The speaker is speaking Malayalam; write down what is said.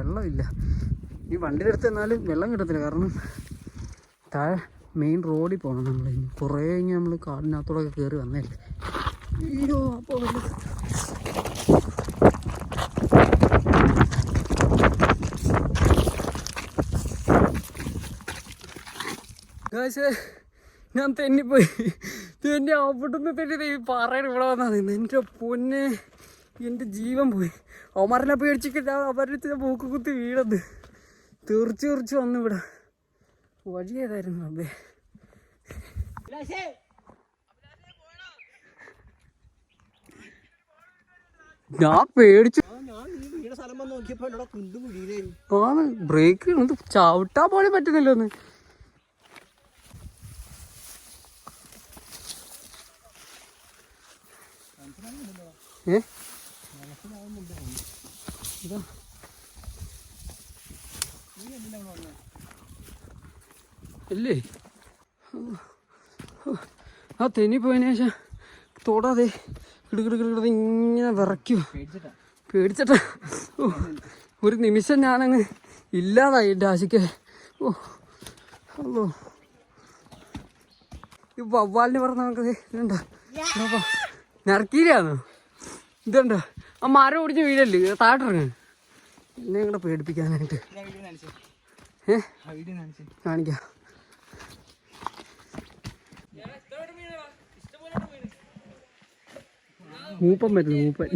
വെള്ളമില്ല. ഈ വണ്ടിയുടെ അടുത്ത് എന്നാലും വെള്ളം കിട്ടത്തില്ല. കാരണം താഴെ മെയിൻ റോഡിൽ പോകണം നമ്മൾ. കുറേ ഇങ്ങനെ നമ്മൾ കാടിനകത്തോടൊക്കെ കയറി വന്നല്ലേ. അയ്യോ അപ്പോൾ ഞാൻ തെന്നിപ്പോയി. തെന്നി അവിടുന്ന് തെന്നി പറയണ ഇവിടെ വന്നാൽ എൻ്റെ പൊന്നെ, എൻ്റെ ജീവൻ പോയി. അവന്മാരെല്ലാം പേടിച്ചിട്ട് അവരുടെ മൂക്ക് കുത്തി വീടത് തെറിച്ച് വന്നു. ഇവിടെ വഴി ഏതായിരുന്നു അതെ. ഞാൻ പേടിച്ചു. ആണ് ബ്രേക്ക് ഒന്ന് ചവിട്ടാൻ പോലും പറ്റുന്നില്ല. ഒന്ന് അല്ലേ ആ തെന്നി പോയതിനു ശേഷം തൊടാതെ കിടുകിടുകിട ഇങ്ങനെ വിറയ്ക്കുവോ. പേടിച്ചിട്ടാ ഒരു നിമിഷം ഞാനങ്ങ് ഇല്ലാതായി എൻ്റെ ആശയ്ക്ക്. ഓ അല്ലോ ഈ വവ്വാലിന് പറഞ്ഞ നമുക്ക് ഇതുണ്ടോ നറക്കീരാന്നോ ഇതുണ്ടോ? ആ മരം ഓടിച്ച് വീഴല്ലേ താഴട്ടിറങ്ങ എന്നെ കൂടെ പേടിപ്പിക്കാനായിട്ട്. കാണിക്കാം. മൂപ്പൻ പറ്റുന്നു മൂപ്പൻ.